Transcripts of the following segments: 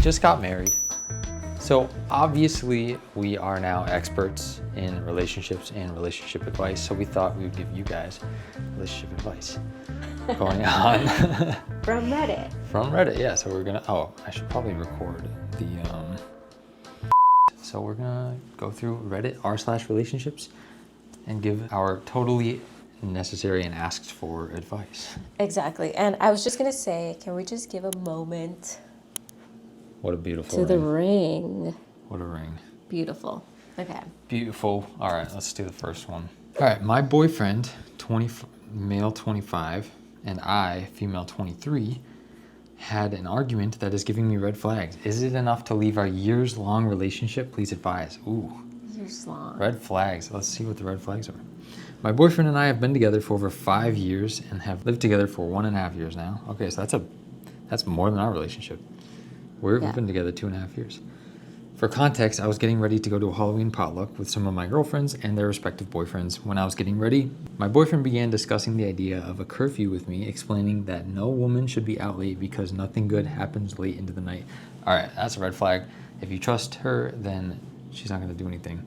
just got married. So obviously we are now experts in relationships and relationship advice. So we thought we would give you guys relationship advice going on. From Reddit. From Reddit, yeah. So we're gonna, oh, I should probably record the, so we're gonna go through Reddit r/relationships and give our totally necessary and asked for advice. Exactly. And I was just gonna say, can we just give a moment What a beautiful to the ring? What a ring. Beautiful. Okay. Beautiful. All right, let's do the first one. All right, my boyfriend, male 25, and I, female 23, had an argument that is giving me red flags. Is it enough to leave our years-long relationship? Please advise. Ooh. Years long. Red flags. Let's see what the red flags are. My boyfriend and I have been together for over 5 years and have lived together for 1.5 years now. Okay, so that's more than our relationship. We've been together 2.5 years. For context, I was getting ready to go to a Halloween potluck with some of my girlfriends and their respective boyfriends. When I was getting ready, my boyfriend began discussing the idea of a curfew with me, explaining that no woman should be out late because nothing good happens late into the night. All right, that's a red flag. If you trust her, then she's not gonna do anything.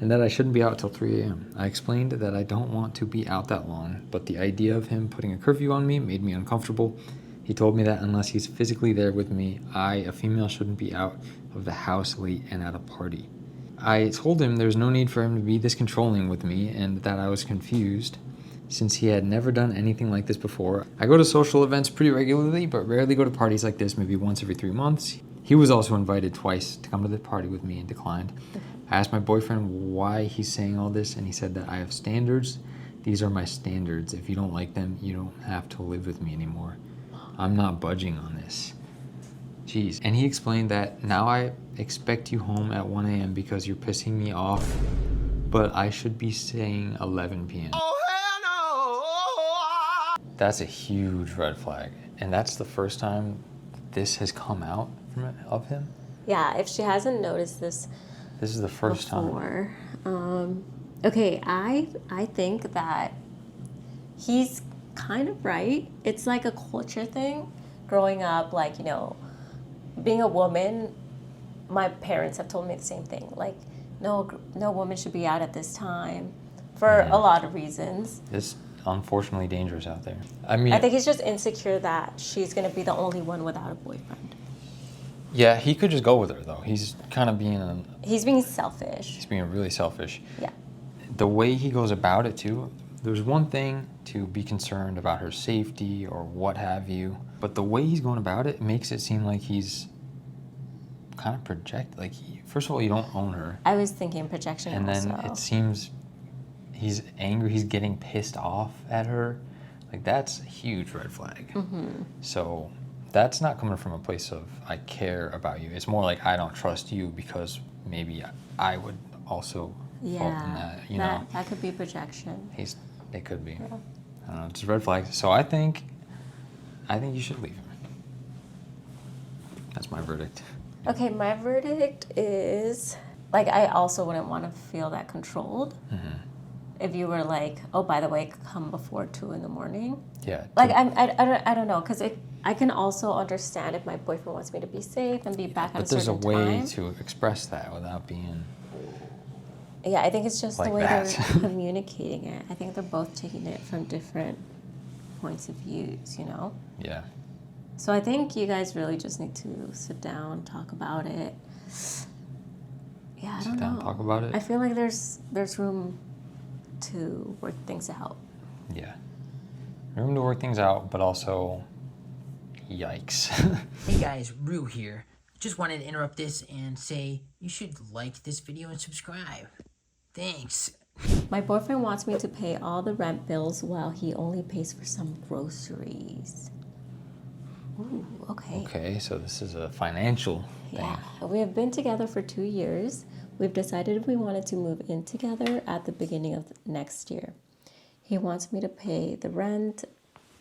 And that I shouldn't be out till 3 a.m. I explained that I don't want to be out that long, but the idea of him putting a curfew on me made me uncomfortable. He told me that unless he's physically there with me, I, a female, shouldn't be out of the house late and at a party. I told him there's no need for him to be this controlling with me and that I was confused since he had never done anything like this before. I go to social events pretty regularly, but rarely go to parties like this, maybe once every 3 months. He was also invited twice to come to the party with me and declined. I asked my boyfriend why he's saying all this, and he said that I have standards. These are my standards. If you don't like them, you don't have to live with me anymore. I'm not budging on this. Jeez. And he explained that now I expect you home at 1 a.m. because you're pissing me off, but I should be saying 11 p.m. Oh, hell no! That's a huge red flag. And that's the first time this has come out of him? Yeah, if she hasn't noticed this is the first before. Okay, I think that he's kind of right. It's like a culture thing. Growing up, like, you know, being a woman, my parents have told me the same thing. Like, no woman should be out at this time for a lot of reasons. It's unfortunately dangerous out there. I mean, I think he's just insecure that she's going to be the only one without a boyfriend. Yeah, he could just go with her, though. He's kind of being... He's being selfish. He's being really selfish. Yeah. The way he goes about it, too, there's one thing to be concerned about her safety or what have you, but the way he's going about it makes it seem like he's kind of like, first of all, you don't own her. I was thinking projection and also. Then it seems he's angry, he's getting pissed off at her. Like, that's a huge red flag. Mm-hmm. So... that's not coming from a place of I care about you. It's more like I don't trust you because maybe I would also fault in that. You know, that could be projection. It could be. Yeah. I don't know. It's a red flag. So I think you should leave him. That's my verdict. Okay, my verdict is like I also wouldn't want to feel that controlled. Mm-hmm. If you were like, oh, by the way, come before 2 a.m. Yeah. Like I don't know, because I can also understand if my boyfriend wants me to be safe and be back at a certain time. But there's a way to express that without being. Yeah, I think it's just like the way that. they're communicating it. I think they're both taking it from different points of views, you know? Yeah. So I think you guys really just need to sit down, talk about it. Yeah, I don't know. Sit down, talk about it. I feel like there's room to work things out. Yeah. Room to work things out, but also, yikes. Hey guys, Rue here. Just wanted to interrupt this and say you should like this video and subscribe. Thanks. My boyfriend wants me to pay all the rent bills while he only pays for some groceries. Ooh, okay. Okay, so this is a financial thing. Yeah, we have been together for 2 years. We've decided we wanted to move in together at the beginning of next year. He wants me to pay the rent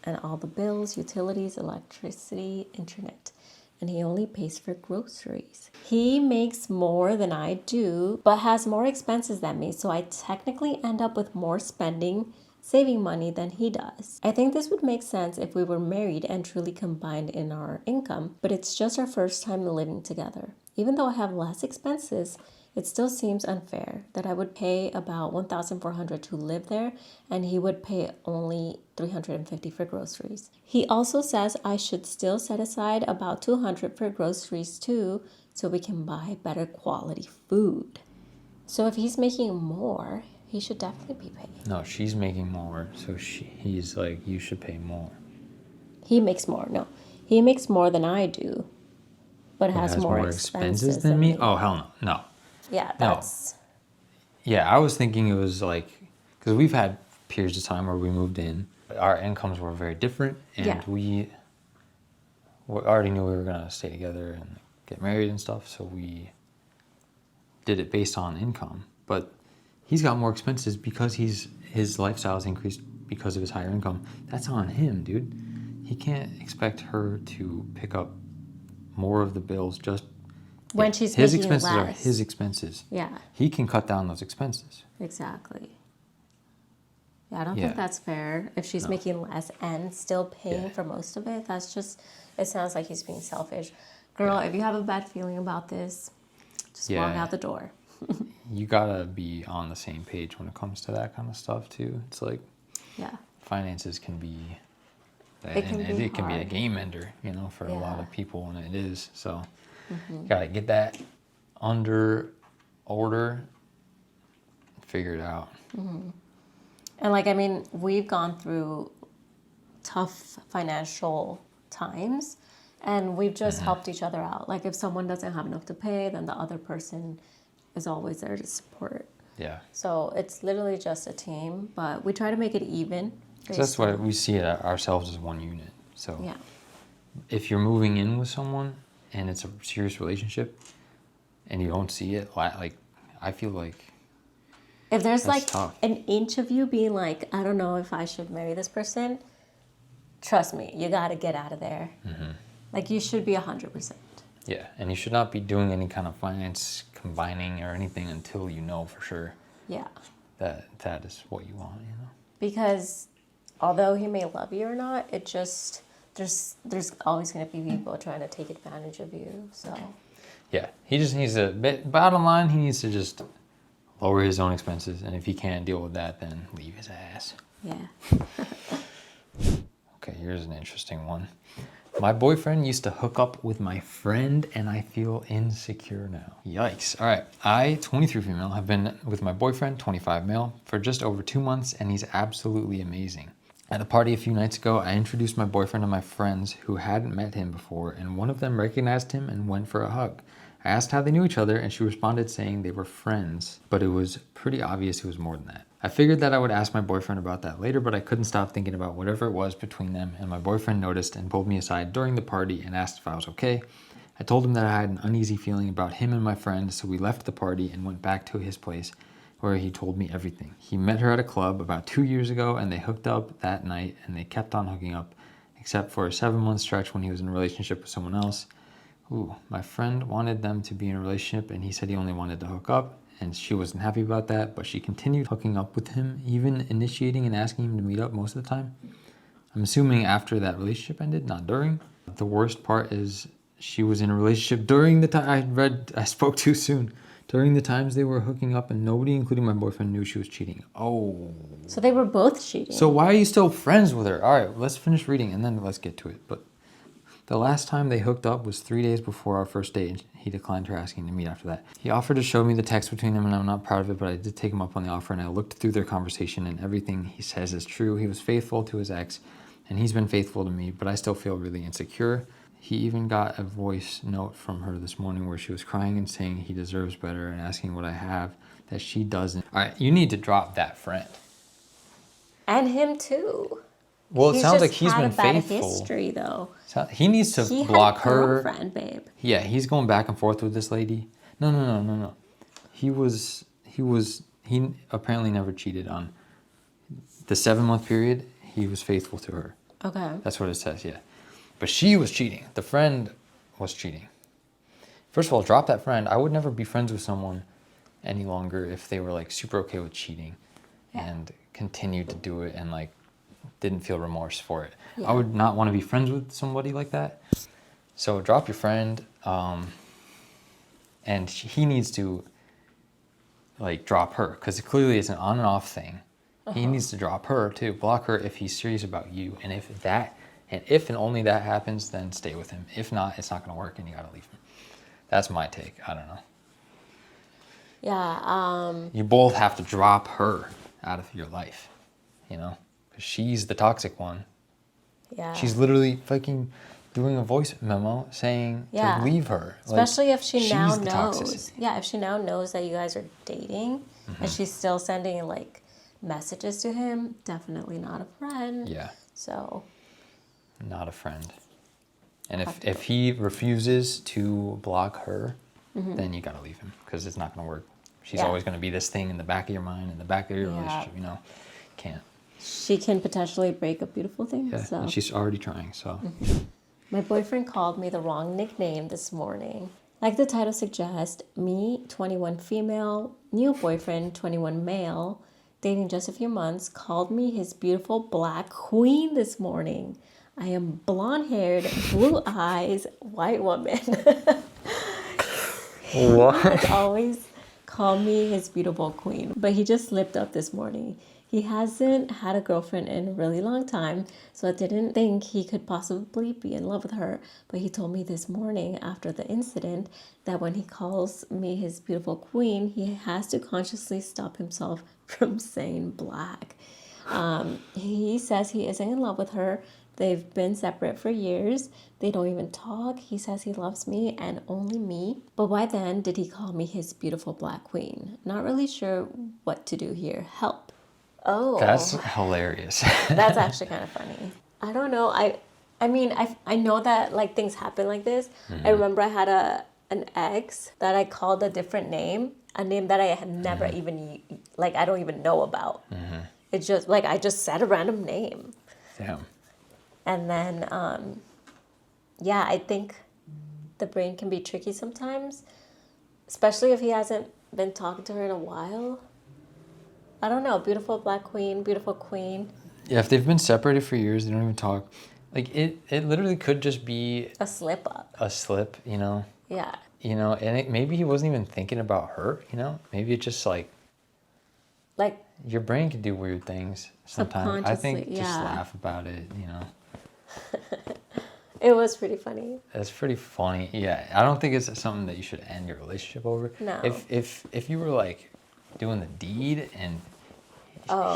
and all the bills, utilities, electricity, internet, and he only pays for groceries. He makes more than I do, but has more expenses than me, so I technically end up with more spending saving money than he does. I think this would make sense if we were married and truly combined in our income, but it's just our first time living together. Even though I have less expenses, it still seems unfair that I would pay about $1,400 to live there and he would pay only $350 for groceries. He also says I should still set aside about $200 for groceries too, so we can buy better quality food. So if he's making more, he should definitely be paying. No, she's making more, so he's like, you should pay more. He makes more. No, he makes more than I do, but has more expenses than me? Oh, hell no. No. Yeah, that's... Yeah, I was thinking it was like, because we've had periods of time where we moved in. Our incomes were very different, and we already knew we were going to stay together and get married and stuff, so we did it based on income. But he's got more expenses because his lifestyle's increased because of his higher income. That's on him, dude. He can't expect her to pick up more of the bills just when she's his making expenses less. are his expenses. Yeah. He can cut down those expenses. Exactly. Yeah, I don't think that's fair. If she's making less and still paying for most of it, that's just, it sounds like he's being selfish. Girl, if you have a bad feeling about this, just walk out the door. You gotta be on the same page when it comes to that kind of stuff too. It's like, finances can be, it can be a game ender, you know, for a lot of people, and it is. So you gotta get that under order, figure it out. And like, I mean, we've gone through tough financial times, and we've just helped each other out. Like, if someone doesn't have enough to pay, then the other person is always there to support. Yeah. So it's literally just a team, but we try to make it even. Because that's why we see it ourselves as one unit. So if you're moving in with someone and it's a serious relationship and you don't see it, like, I feel like if there's like tough. An inch of you being like, I don't know if I should marry this person, trust me, you got to get out of there. Like, you should be 100%. Yeah, and you should not be doing any kind of finance combining or anything until you know for sure. Yeah. That is what you want, you know? Because although he may love you or not, it just, there's always going to be people trying to take advantage of you, so. Yeah, he just needs to, bottom line, he needs to just lower his own expenses, and if he can't deal with that, then leave his ass. Yeah. Okay, here's an interesting one. My boyfriend used to hook up with my friend, and I feel insecure now. Yikes. All right, I, 23 female, have been with my boyfriend, 25 male, for just over 2 months, and he's absolutely amazing. At a party a few nights ago, I introduced my boyfriend to my friends who hadn't met him before, and one of them recognized him and went for a hug. I asked how they knew each other, and she responded saying they were friends, but it was pretty obvious it was more than that. I figured that I would ask my boyfriend about that later, but I couldn't stop thinking about whatever it was between them, and my boyfriend noticed and pulled me aside during the party and asked if I was okay. I told him that I had an uneasy feeling about him and my friend, so we left the party and went back to his place, where he told me everything. He met her at a club about 2 years ago, and they hooked up that night, and they kept on hooking up, except for a 7-month stretch when he was in a relationship with someone else. Ooh, my friend wanted them to be in a relationship, and he said he only wanted to hook up, and she wasn't happy about that, but she continued hooking up with him, even initiating and asking him to meet up most of the time. I'm assuming after that relationship ended, not during. The worst part is she was in a relationship during the time I spoke too soon. During the times they were hooking up, and nobody, including my boyfriend, knew she was cheating. Oh. So they were both cheating. So why are you still friends with her? All right, let's finish reading, and then let's get to it. But the last time they hooked up was 3 days before our first date. He declined her asking to meet after that. He offered to show me the text between them, and I'm not proud of it, but I did take him up on the offer, and I looked through their conversation, and everything he says is true. He was faithful to his ex, and he's been faithful to me, but I still feel really insecure. He even got a voice note from her this morning where she was crying and saying he deserves better and asking what I have that she doesn't. All right, you need to drop that friend. And him too. Well, it sounds like he's been faithful. faithful. History, though. He needs to block her. Girlfriend, babe. Yeah, he's going back and forth with this lady. No. He apparently never cheated on the 7-month period. He was faithful to her. Okay. That's what it says, yeah. But she was cheating. The friend was cheating. First of all, drop that friend. I would never be friends with someone any longer if they were like super okay with cheating and continued to do it and like didn't feel remorse for it. Yeah. I would not want to be friends with somebody like that. So drop your friend, and he needs to like drop her because clearly it's an on and off thing. He needs to drop her too, block her if he's serious about you. And if and only that happens, then stay with him. If not, it's not going to work and you got to leave him. That's my take. I don't know. Yeah. You both have to drop her out of your life, you know, because she's the toxic one. Yeah. She's literally fucking doing a voice memo saying Yeah. to leave her. Especially if she now she's the knows. toxicity. Yeah, if she now knows that you guys are dating Mm-hmm. and she's still sending like messages to him, definitely not a friend. Yeah, So, not a friend. And Have to if he refuses to block her, then you got to leave him because it's not going to work. She's Yeah. always going to be this thing in the back of your mind, in the back of your Yeah. relationship, you know. Can't. she can potentially break a beautiful thing. Yeah, So, and she's already trying, so. my boyfriend called me the wrong nickname this morning. Like the title suggests, me, 21 female, new boyfriend, 21 male, dating just a few months, called me his beautiful black queen this morning. I am blonde-haired, blue eyes, white woman. What? Always call me his beautiful queen. But he just slipped up this morning. He hasn't had a girlfriend in a really long time, so I didn't think he could possibly be in love with her. But he told me this morning after the incident that when he calls me his beautiful queen, he has to consciously stop himself from saying black. He says he isn't in love with her. They've been separate for years. They don't even talk. He says he loves me and only me. But why then did he call me his beautiful black queen? Not really sure what to do here. Help. Oh. That's hilarious. That's actually kind of funny. I don't know. I mean, I know that like things happen like this. I remember I had an ex that I called a different name, a name that I had never even like I don't even know about. It's just like I just said a random name. Damn. And then yeah, I think the brain can be tricky sometimes, especially if he hasn't been talking to her in a while. I don't know. Beautiful black queen, beautiful queen. Yeah, if they've been separated for years, they don't even talk. Like it literally could just be A slip up. a slip, you know. Yeah. You know, and maybe he wasn't even thinking about her, you know? Maybe it's just like Like, your brain can do weird things sometimes. I think Subconsciously, just yeah. laugh about it, you know. it was pretty funny. It's pretty funny. Yeah, I don't think it's something that you should end your relationship over. No. If you were like doing the deed and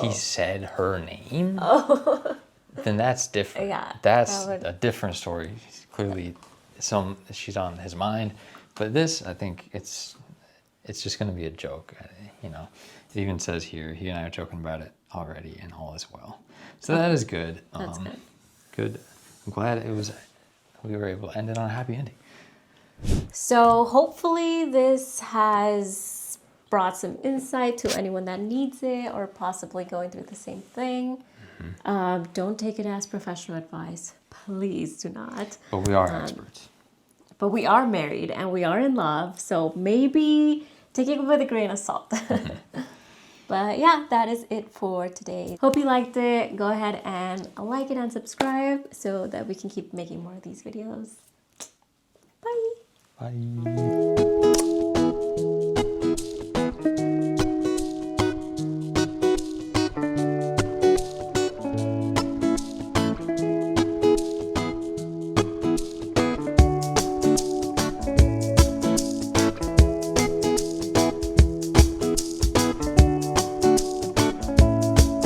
he said her name, then that's different. Yeah, That's that would- a different story. Clearly, she's on his mind, but this, I think it's just going to be a joke. You know, it even says here, he and I are joking about it already, and all is well. So that is good. That's good. Good. I'm glad we were able to end it on a happy ending. So hopefully this has brought some insight to anyone that needs it or possibly going through the same thing. Don't take it as professional advice. Please do not. But we are experts. But we are married and we are in love, so maybe take it with a grain of salt. But yeah, that is it for today. Hope you liked it. Go ahead and like it and subscribe so that we can keep making more of these videos. Bye. Bye.